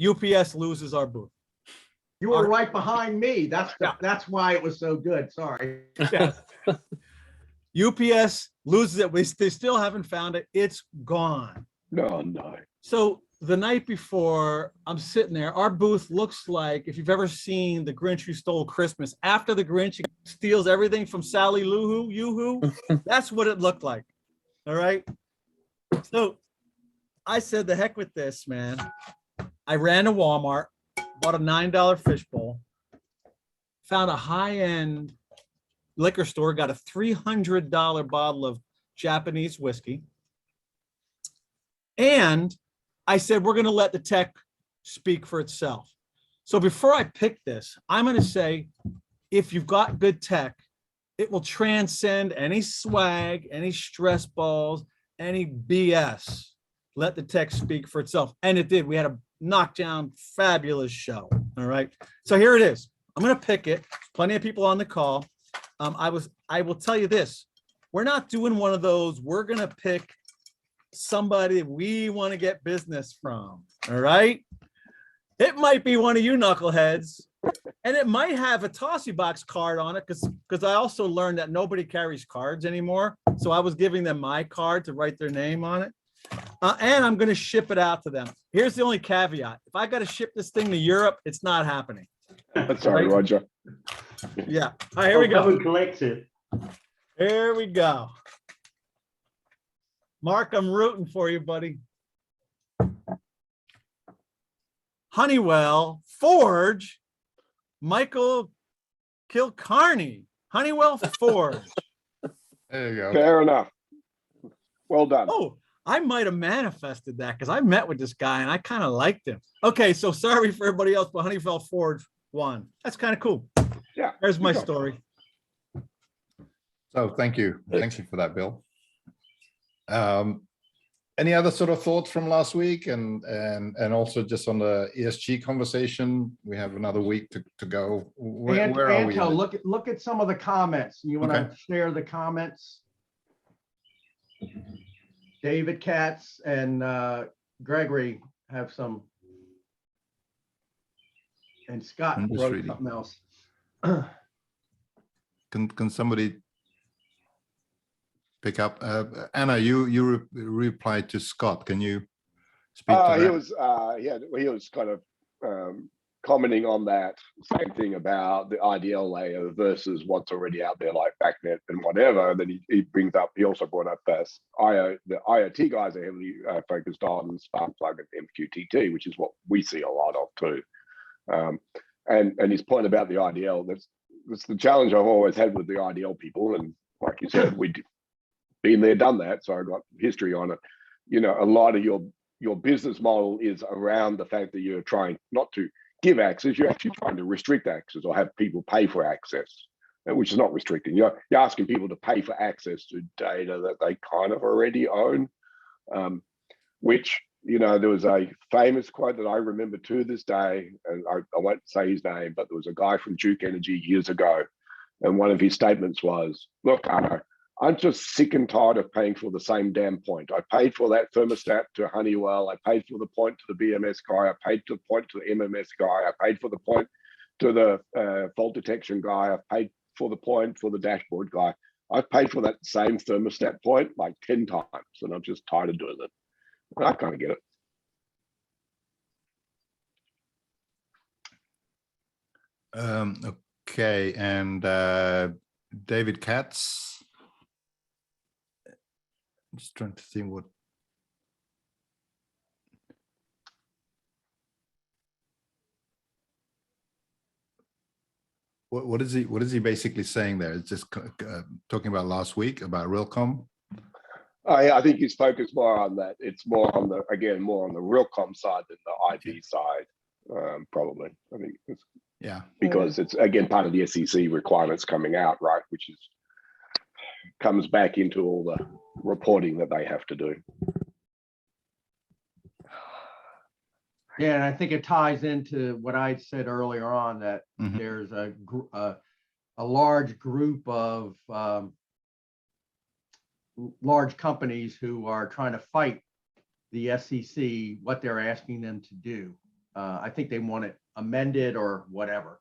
UPS loses our booth. You were right behind me. That's why it was so good. Sorry. Yes. UPS loses it. They still haven't found it. It's gone. No, no. So the night before, I'm sitting there. Our booth looks like, if you've ever seen The Grinch Who Stole Christmas, after the Grinch steals everything from Sally Lou Who, Yoo-Hoo, that's what it looked like. All right. So I said, the heck with this, man. I ran to Walmart, bought a $9 fishbowl, found a high-end liquor store, got a $300 bottle of Japanese whiskey. And I said, we're going to let the tech speak for itself. So before I pick this, I'm going to say, if you've got good tech, it will transcend any swag, any stress balls, any BS. Let the tech speak for itself. And it did. We had a knockdown, fabulous show. All right. So here it is. I'm going to pick it. Plenty of people on the call. I will tell you this. We're not doing one of those. We're going to pick somebody we want to get business from. All right. It might be one of you knuckleheads, and it might have a Tossy Box card on it because I also learned that nobody carries cards anymore. So I was giving them my card to write their name on it. And I'm going to ship it out to them. Here's the only caveat. If I got to ship this thing to Europe, it's not happening. Sorry, Roger. Yeah. All right, here we Come go. and collect it. Here we go. Mark, I'm rooting for you, buddy. Honeywell Forge, Michael Kilcarney. Honeywell Forge. There you go. Fair enough. Well done. Oh, I might have manifested that because I met with this guy and I kind of liked him. Okay, so sorry for everybody else, but Honeywell Forge won. That's kind of cool. Yeah. There's my good job. story. So thank you. Thank you for that, Bill. Any other sort of thoughts from last week, and also just on the ESG conversation? We have another week to go. Where are we? Anto, look at some of the comments. You want to share the comments? David Katz and Gregory have some, and Scott I'm just wrote reading. something else. Can somebody pick up? Anna, you replied to Scott. Can you speak to that? He was kind of commenting on that same thing about the IDL layer versus what's already out there, like BACnet and whatever. And then he also brought up the IoT guys are heavily focused on Sparkplug and MQTT, which is what we see a lot of too. And his point about the IDL, that's the challenge I've always had with the IDL people. And like you said, we've been there, done that. So I got history on it. You know, a lot of your business model is around the fact that you're trying not to give access, you're actually trying to restrict access or have people pay for access, which is not restricting. You're asking people to pay for access to data that they kind of already own, which, you know, there was a famous quote that I remember to this day, and I won't say his name, but there was a guy from Duke Energy years ago, and one of his statements was, look, I'm just sick and tired of paying for the same damn point. I paid for that thermostat to Honeywell. I paid for the point to the BMS guy. I paid for the point to the MMS guy. I paid for the point to the fault detection guy. I paid for the point for the dashboard guy. I've paid for that same thermostat point like 10 times, and I'm just tired of doing it. I kind of get it. Okay, and David Katz. Just trying to think what is he basically saying there? It's just talking about last week about Realcomm. I think he's focused more on that. It's more on the Realcomm side than the IB side, probably. I think it's because it's again part of the SEC requirements coming out, right? Which comes back into all the reporting that they have to do. Yeah, and I think it ties into what I said earlier on, that there's a large group of large companies who are trying to fight the SEC, what they're asking them to do. I think they want it amended or whatever.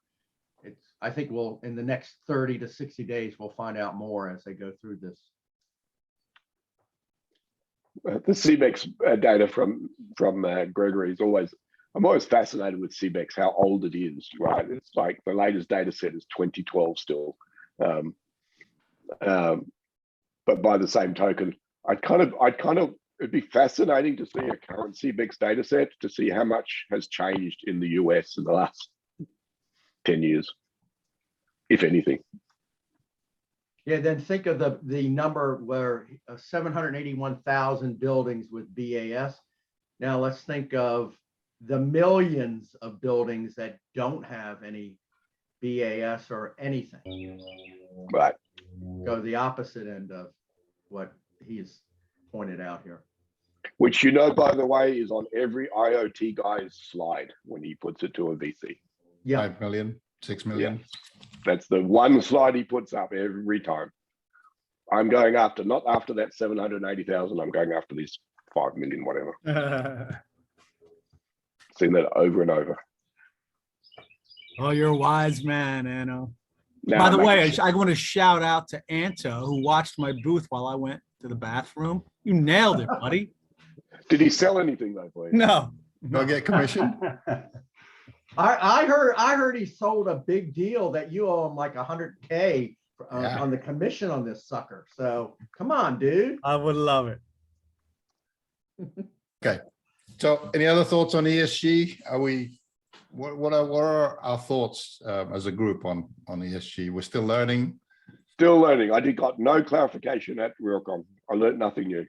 I think we'll, in the next 30 to 60 days, we'll find out more as they go through this. The CBEX data from Gregory is always, I'm always fascinated with CBEX, how old it is, right? It's like the latest data set is 2012 still. But by the same token, it'd be fascinating to see a current CBEX data set to see how much has changed in the US in the last 10 years, if anything. Yeah, then think of the number where 781,000 buildings with BAS. Now let's think of the millions of buildings that don't have any BAS or anything. Right. Go the opposite end of what he's pointed out here. Which, you know, by the way, is on every IoT guy's slide when he puts it to a VC. Yeah. 5 million, 6 million. That's the one slide he puts up every time. I'm going after, not after that 780,000, I'm going after these 5 million, whatever. Seen that over and over. Oh, you're a wise man, Anno. Now By the I'm way, making I want to shout out to Anto, who watched my booth while I went to the bathroom. You nailed it, buddy. Did he sell anything though, please? No. Do I get commission? I heard he sold a big deal that you owe him like 100K Yeah. on the commission on this sucker. So come on, dude. I would love it. Okay. So any other thoughts on ESG? What are our thoughts as a group on ESG? We're still learning. Still learning. I got no clarification at Realcomm. I learned nothing new.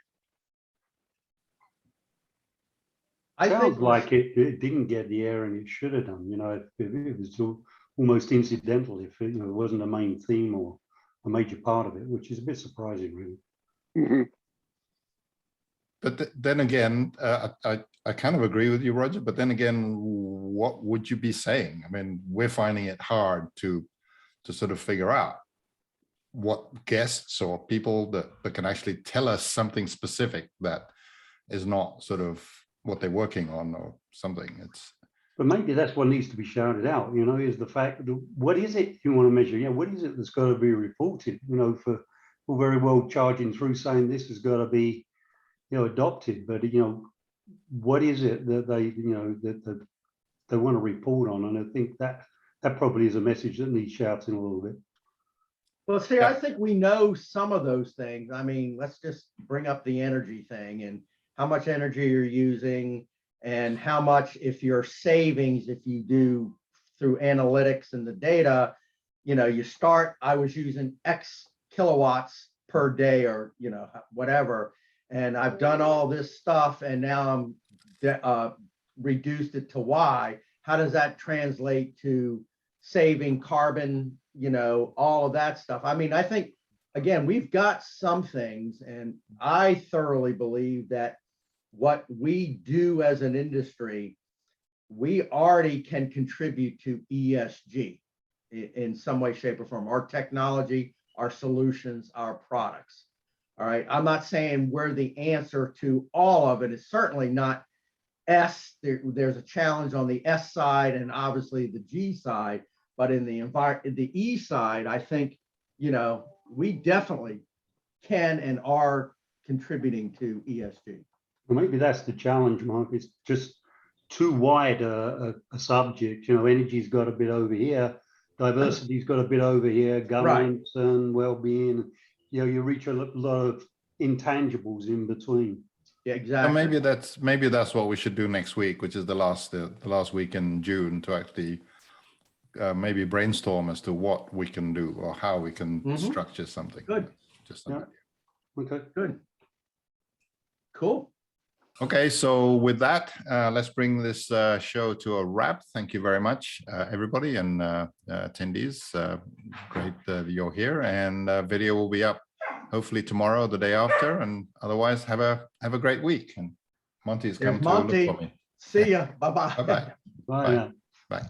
I Sounds think like it didn't get the airing it should have done. You know, it was almost incidental if it, it wasn't a main theme or a major part of it, which is a bit surprising, really. Mm-hmm. But then again, I kind of agree with you, Roger. But then again, what would you be saying? I mean, we're finding it hard to sort of figure out what guests or people that can actually tell us something specific that is not sort of what they're working on or something. But maybe that's what needs to be shouted out, is the fact that what is it you want to measure? Yeah, what is it that's got to be reported? For very well charging through saying this has got to be, adopted, but what is it that they, that they want to report on? And I think that probably is a message that needs shouting a little bit. Well, see, I think we know some of those things. I mean, let's just bring up the energy thing and how much energy you're using and how much, if your savings, if you do through analytics and the data, you start, I was using X kilowatts per day or, whatever. And I've done all this stuff and now I'm reduced it to Y. How does that translate to saving carbon, all of that stuff? I mean, I think, again, we've got some things, and I thoroughly believe that what we do as an industry, we already can contribute to ESG in some way, shape, or form. Our technology, our solutions, our products. All right. I'm not saying we're the answer to all of it. It's certainly not S. There's a challenge on the S side and obviously the G side, but in the E side, I think, we definitely can and are contributing to ESG. Well, maybe that's the challenge, Mark. It's just too wide a subject. Energy's got a bit over here, diversity's got a bit over here, governance and well-being. You reach a lot of intangibles in between. Yeah, exactly. So maybe that's what we should do next week, which is the last week in June, to actually maybe brainstorm as to what we can do or how we can structure something. Good. Just something. Okay, good. Cool. Okay, so with that, let's bring this show to a wrap. Thank you very much, everybody, and attendees. Great that you're here, and video will be up hopefully tomorrow, the day after, and otherwise have a great week. And Monty's come to look for me. See ya. Bye-bye. Bye-bye. bye. Bye.